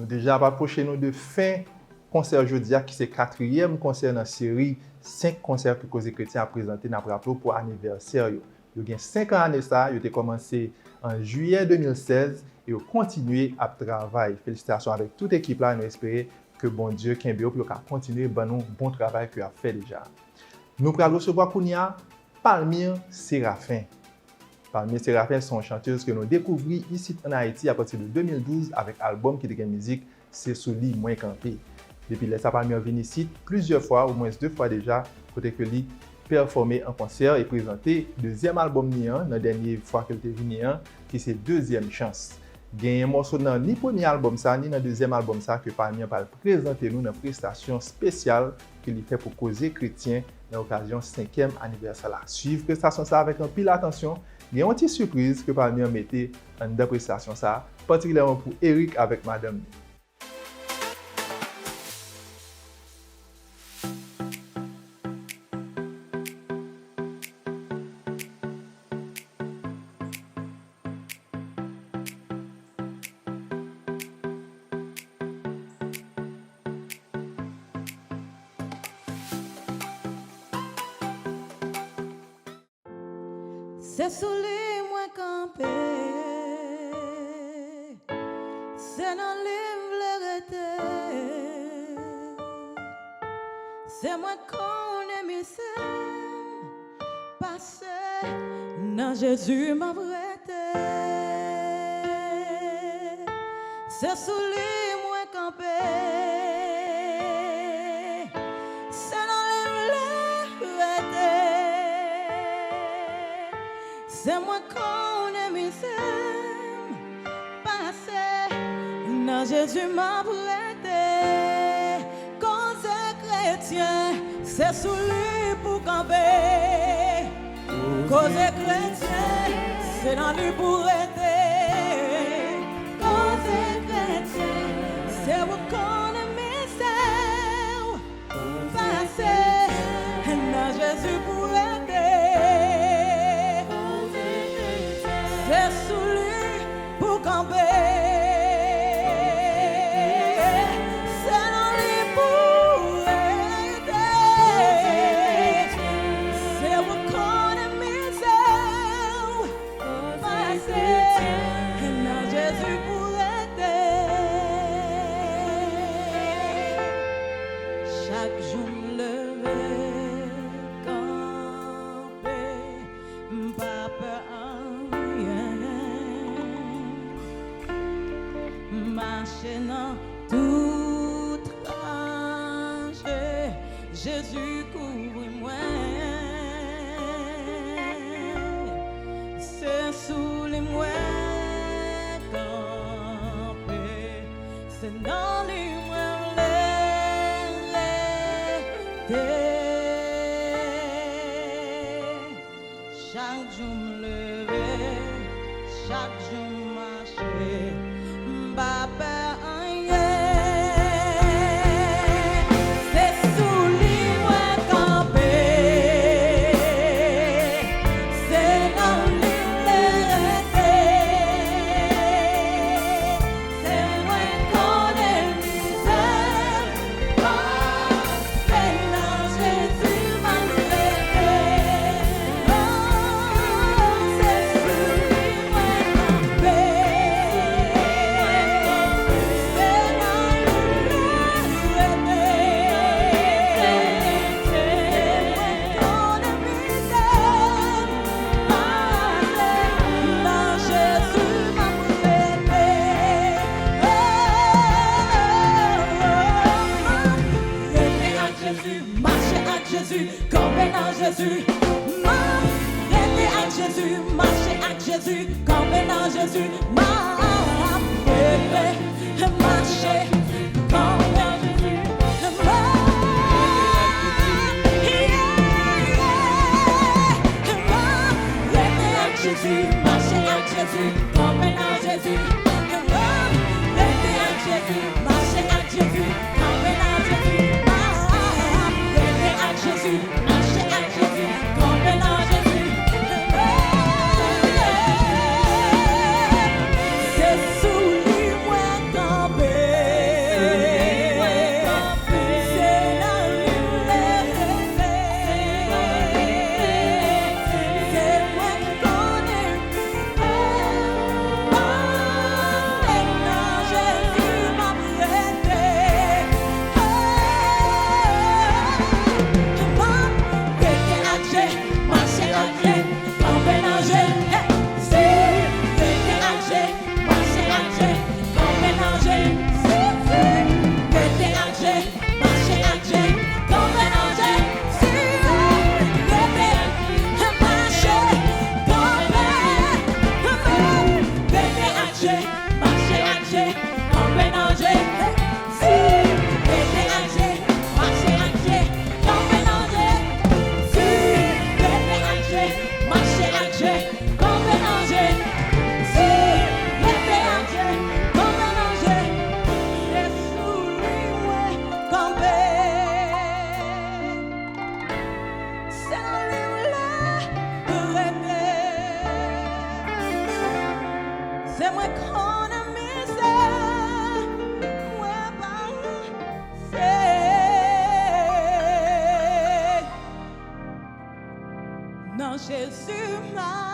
déjà approché nous de fin concert jeudi qui c'est 4e concert dans la série 5 concerts que Koze Kretyen a présenté dans rapport pour anniversaire. Il y a 5 ans de ça, il a commencé en juillet 2016 et il a continué à travailler. Félicitations avec toute l'équipe là, nous espérons que bon Dieu Kembe pour continuer bon travail qu'il a fait déjà. Nous allons recevoir Kounia Palmyre Searaphin. Palmyre Searaphin sont chanteuses que nous découvrons ici en Haïti à partir de 2012 avec l'album qui est de musique C'est Souli Mwen Kanpe. Depuis là, Palmyre vient ici plusieurs fois, au moins 2 fois déjà, côté que lui performer en concert et présenter deuxième album la dernière fois qu'elle était venue qui c'est Deuxième Chance. Il y a un morceau dans ni premier album ça ni dans deuxième album ça que Palmyre va présenter nous dans une prestation spéciale qu'il fait pour Koze Kretyen dans l'occasion 5e anniversaire là. Suivre prestation ça avec un pile attention. Il y a une petite surprise que Palmyre mettait en de prestation ça, particulièrement pour Eric avec Madame. C'est souli mwen kanpe, c'est dans livre l'arrêté, c'est moi qu'on aime passé, dans Jésus m'a prêté. C'est souli mwen kanpe, c'est dans livre l'arrêté. C'est moi qu'on aime passé, dans Jésus m'a prêté. Koze Kretyen, c'est sous lui pour camper. Koze Kretyen, c'est dans lui pour aider. Koze Kretyen, c'est moi qu'on aime passé, dans Jésus pour aider. C'est sous lui pour camper. C'est dans lui pour aider. C'est où qu'on est misère. Passer dans Jésus pour aider. Chaque jour me lever, camper, pas peur. Marcher dans tout trajet, Jésus couvre moi. C'est sous les moyens campés, c'est dans les moyens chaque jour me lever, chaque jour marcher. Jésus, m'arrêter à Jésus, marcher à Jésus, camper dans Jésus, m'arrêter, marcher, camper à Jésus, m'arrêter à Jésus, marcher à Jésus, camper dans Jésus, m'arrêter à Jésus, marcher à Jésus, camper dans Jésus, m'arrêter à Jésus. C'est sous lui moi campé. non Jésus m'a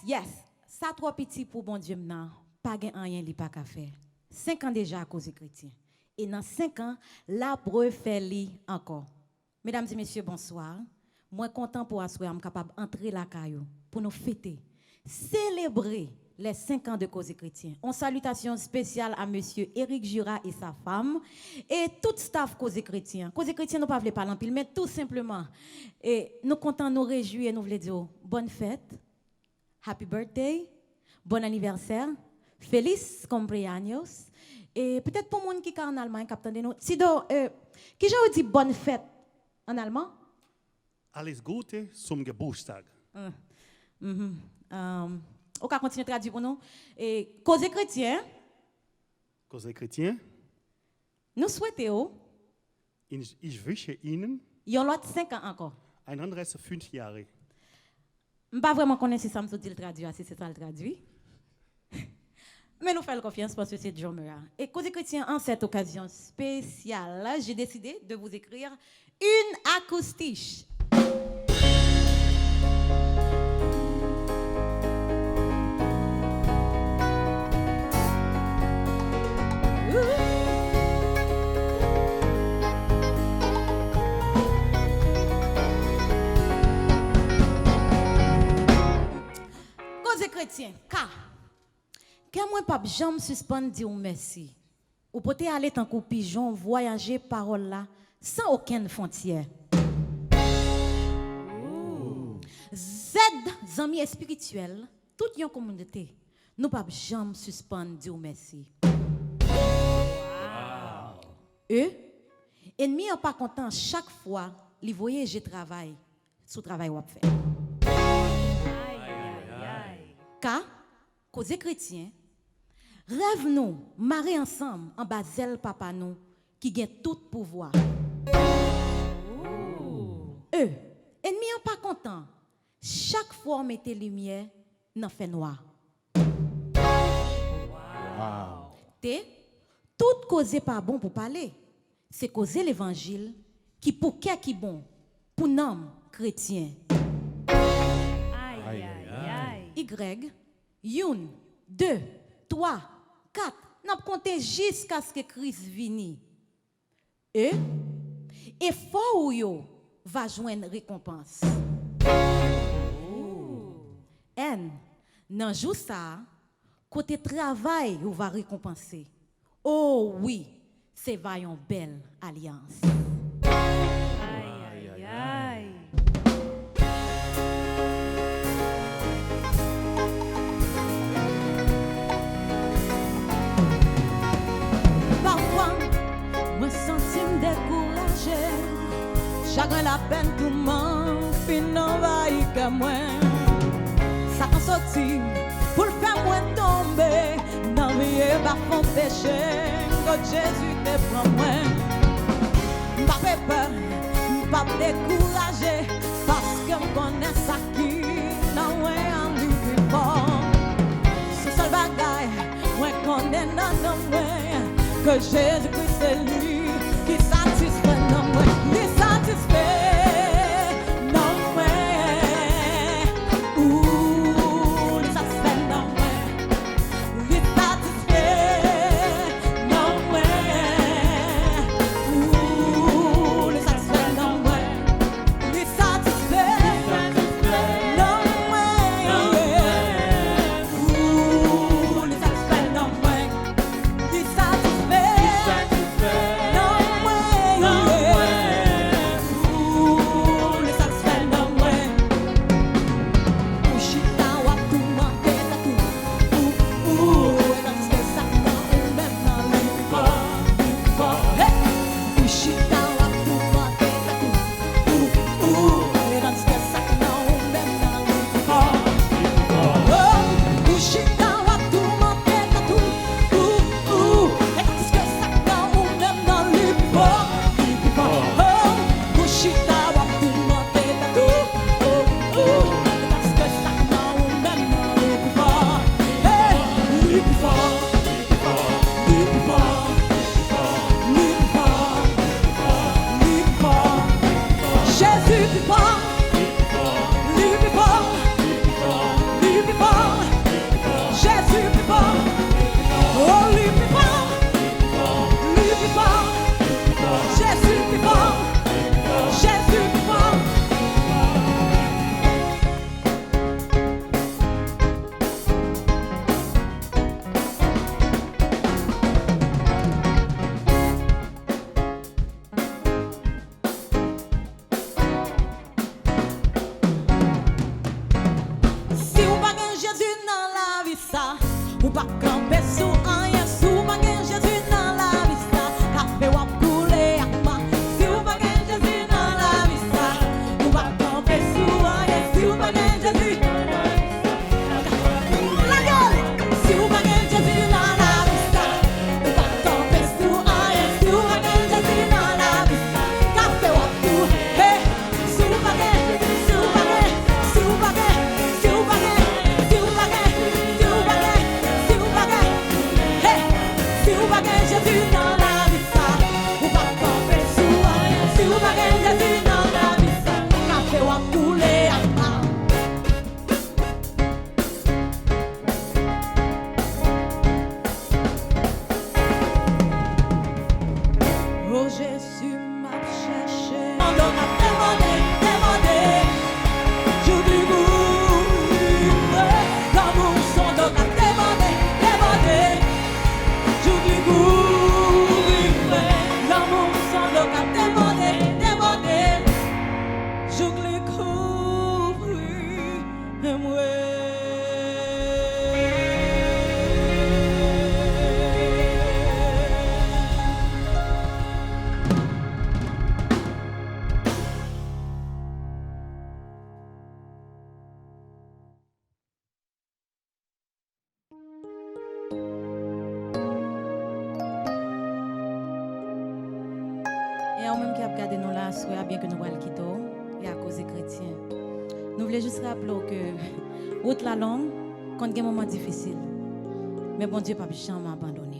Yes. Ça trop petit pour bon Dieu maintenant. Pas gain rien li pas qu'à faire. 5 ans déjà à Koze Kretyen. Et dans 5 ans, la refait li encore. Mesdames et messieurs, bonsoir. Moi content pour assurer capable entrer la caillou pour nous fêter, célébrer les 5 ans de Koze Kretyen. En salutation spéciale à monsieur Éric Jura et sa femme et tout staff Koze Kretyen. Koze Kretyen nous pas vle parler en pile mais tout simplement et nous content nous réjouir et nous voulons dire bonne fête. Happy birthday, bon anniversaire, feliz cumpleaños. Et peut-être pour les gens qui sont en Allemagne, capitaine de nous. Sido, qui j'ai dit bonne fête en allemand? Alles Gute zum Geburtstag. On va continuer à traduire pour nous. Et Koze Kretyen, Koze Kretyen, nous souhaitons, ich wünsche Ihnen il y a l'autre 5 ans encore. ein anderes 5 Jahre. Je ne pas vraiment connaître si ça me dit le traduire, si c'est ça le traduit. Mais nous faisons confiance parce que c'est John Mura. Et Koze Kretyen, en cette occasion spéciale, j'ai décidé de vous écrire une acoustique. Koze Kretyen, car moi pas jamais suspendre dire merci. Ou peut aller tant qu'au pigeon voyager parole là sans aucune frontière. Z amis spirituels, toute une communauté, nous pas jamais suspendre dire merci. Ennemi n'est pas content chaque fois, les voyages travail, sous travail ou fait. Car, Koze Kretyen, rêve nous, marrer ensemble en basel papa nous, qui gagne tout pouvoir. Ennemi n'est pas content, chaque fois on mette lumière, n'en fait noir. Tout cause pas bon pour parler. C'est causer l'évangile qui pour qui bon pour nanm chrétien. Y, 1, 2, 3, 4. N'a compté jusqu'à ce que Christ vienne. Et fort ou yo va joindre récompense. N, nan jou ça, côté travail ou va récompenser. Oh oui, c'est une belle alliance. Parfois, me sentim découragé. Chacun la peine tout m'en fin envahi que moi. Ça t'en sorti pour le faire moi tomber. Dans vie va fond péché. Que Jésus te prend moi. Pas peur, pas découragé. Parce que je connais ça qui n'a rien en lui plus fort. C'est seul bagaille, moi connais non que Jésus-Christ c'est lui qui satisfait non moi. Il satisfait non moi. Il satisfait non moi. Il satisfait non moi. Il satisfait non moi. Il satisfait non moi. Il satisfait non moi. Il satisfait non moi. J'oublie couvri mwen. Et en même qui a regardé nous là, soit bien que nous allons quitter, et à Koze Kretyen. Nous voulons juste rappeler que route la longue, quand il y a un moment difficile, mais bon Dieu, pas jamais abandonné.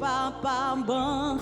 Papa bon